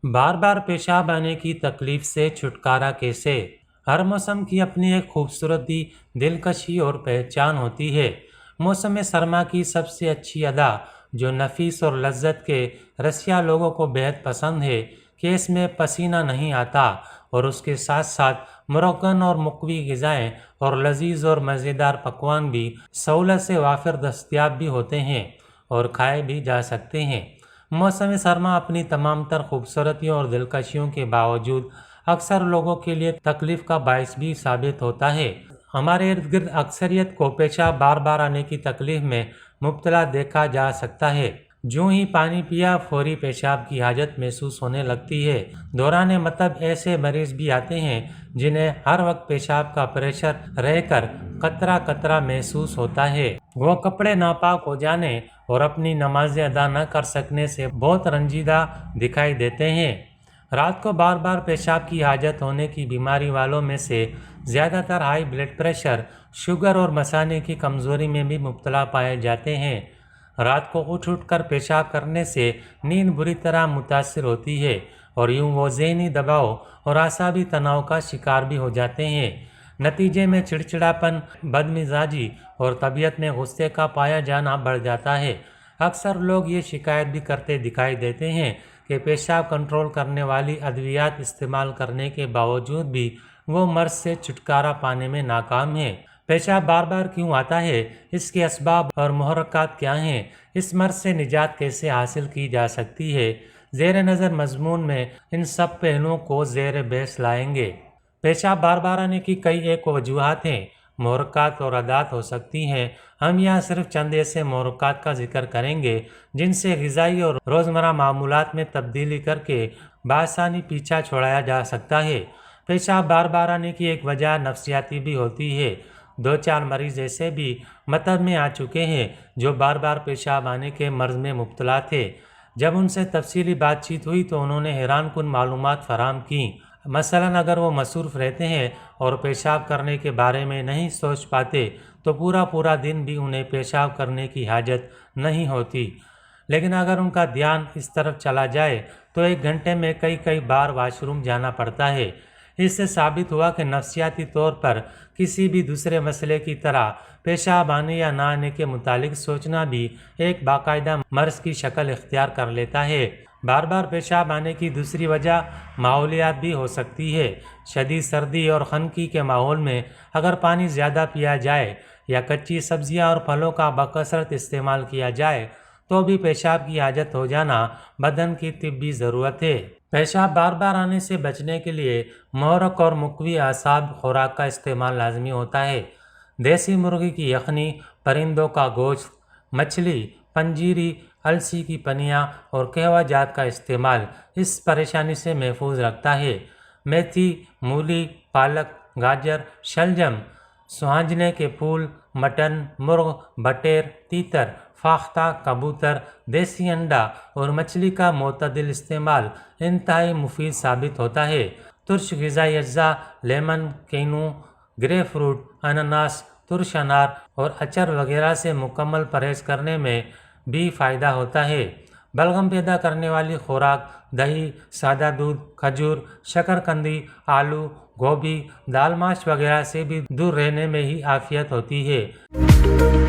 بار بار پیشاب آنے کی تکلیف سے چھٹکارا کیسے؟ ہر موسم کی اپنی ایک خوبصورتی، دلکشی اور پہچان ہوتی ہے۔ موسم سرما کی سب سے اچھی ادا جو نفیس اور لذت کے رسیا لوگوں کو بہت پسند ہے کہ اس میں پسینہ نہیں آتا، اور اس کے ساتھ ساتھ مرغن اور مقوی غذائیں اور لذیذ اور مزیدار پکوان بھی سہولت سے وافر دستیاب بھی ہوتے ہیں اور کھائے بھی جا سکتے ہیں۔ موسم سرما اپنی تمام تر خوبصورتیوں اور دلکشیوں کے باوجود اکثر لوگوں کے لیے تکلیف کا باعث بھی ثابت ہوتا ہے۔ ہمارے ارد گرد اکثریت کو پیشاب بار بار آنے کی تکلیف میں مبتلا دیکھا جا سکتا ہے۔ جو ہی پانی پیا فوری پیشاب کی حاجت محسوس ہونے لگتی ہے۔ دوران مطلب ایسے مریض بھی آتے ہیں جنہیں ہر وقت پیشاب کا پریشر رہ کر قطرہ قطرہ محسوس ہوتا ہے۔ وہ کپڑے ناپاک ہو جانے اور اپنی نمازیں ادا نہ کر سکنے سے بہت رنجیدہ دکھائی دیتے ہیں۔ رات کو بار بار پیشاب کی حاجت ہونے کی بیماری والوں میں سے زیادہ تر ہائی بلڈ پریشر، شوگر اور مثانے کی کمزوری میں بھی مبتلا پائے جاتے ہیں۔ رات کو اٹھ کر پیشاب کرنے سے نیند بری طرح متاثر ہوتی ہے اور یوں وہ ذہنی دباؤ اور اعصابی تناؤ کا شکار بھی ہو جاتے ہیں۔ نتیجے میں چڑچڑاپن، بدمزاجی اور طبیعت میں غصے کا پایا جانا بڑھ جاتا ہے۔ اکثر لوگ یہ شکایت بھی کرتے دکھائی دیتے ہیں کہ پیشاب کنٹرول کرنے والی ادویات استعمال کرنے کے باوجود بھی وہ مرض سے چھٹکارا پانے میں ناکام ہیں۔ پیشاب بار بار کیوں آتا ہے؟ اس کے اسباب اور محرکات کیا ہیں؟ اس مرض سے نجات کیسے حاصل کی جا سکتی ہے؟ زیر نظر مضمون میں ان سب پہلوؤں کو زیر بحث لائیں گے۔ پیشاب بار بار آنے کی کئی ایک وجوہات ہیں، محرکات اور عادات ہو سکتی ہیں۔ ہم یہاں صرف چند ایسے محرکات کا ذکر کریں گے جن سے غذائی اور روزمرہ معمولات میں تبدیلی کر کے بآسانی پیچھا چھڑایا جا سکتا ہے۔ پیشاب بار بار آنے کی ایک وجہ نفسیاتی بھی ہوتی ہے۔ 2-4 مریض ایسے بھی مطب میں آ چکے ہیں جو بار بار پیشاب آنے کے مرض میں مبتلا تھے۔ جب ان سے تفصیلی بات چیت ہوئی تو انہوں نے حیران کن معلومات فراہم کیں۔ مثلاً اگر وہ مصروف رہتے ہیں اور پیشاب کرنے کے بارے میں نہیں سوچ پاتے تو پورا دن بھی انہیں پیشاب کرنے کی حاجت نہیں ہوتی، لیکن اگر ان کا دھیان اس طرف چلا جائے تو 1 گھنٹے میں کئی بار واش روم جانا پڑتا ہے۔ اس سے ثابت ہوا کہ نفسیاتی طور پر کسی بھی دوسرے مسئلے کی طرح پیشاب آنے یا نہ آنے کے متعلق سوچنا بھی ایک باقاعدہ مرض کی شکل اختیار کر لیتا ہے۔ بار بار پیشاب آنے کی دوسری وجہ ماحولیات بھی ہو سکتی ہے۔ شدید سردی اور خنکی کے ماحول میں اگر پانی زیادہ پیا جائے یا کچی سبزیاں اور پھلوں کا بکثرت استعمال کیا جائے تو بھی پیشاب کی حاجت ہو جانا بدن کی طبی ضرورت ہے۔ پیشاب بار بار آنے سے بچنے کے لیے محرک اور مقوی اعصاب خوراک کا استعمال لازمی ہوتا ہے۔ دیسی مرغی کی یخنی، پرندوں کا گوشت، مچھلی، پنجیری، السی کی پنیاں اور قہوہ جات کا استعمال اس پریشانی سے محفوظ رکھتا ہے۔ میتھی، مولی، پالک، گاجر، شلجم، سوہانجنے کے پھول، مٹن، مرغ، بٹیر، تیتر، فاختہ، کبوتر، دیسی انڈا اور مچھلی کا معتدل استعمال انتہائی مفید ثابت ہوتا ہے۔ ترش غذائی اجزاء، لیمن، کینو، گریپ فروٹ، انناس، ترش انار اور اچر وغیرہ سے مکمل پرہیز کرنے میں بھی فائدہ ہوتا ہے۔ بلغم پیدا کرنے والی خوراک، دہی، سادہ دودھ، کھجور، شکرقندی، آلو، گوبھی، دال ماش وغیرہ سے بھی دور رہنے میں ہی عافیت ہوتی ہے۔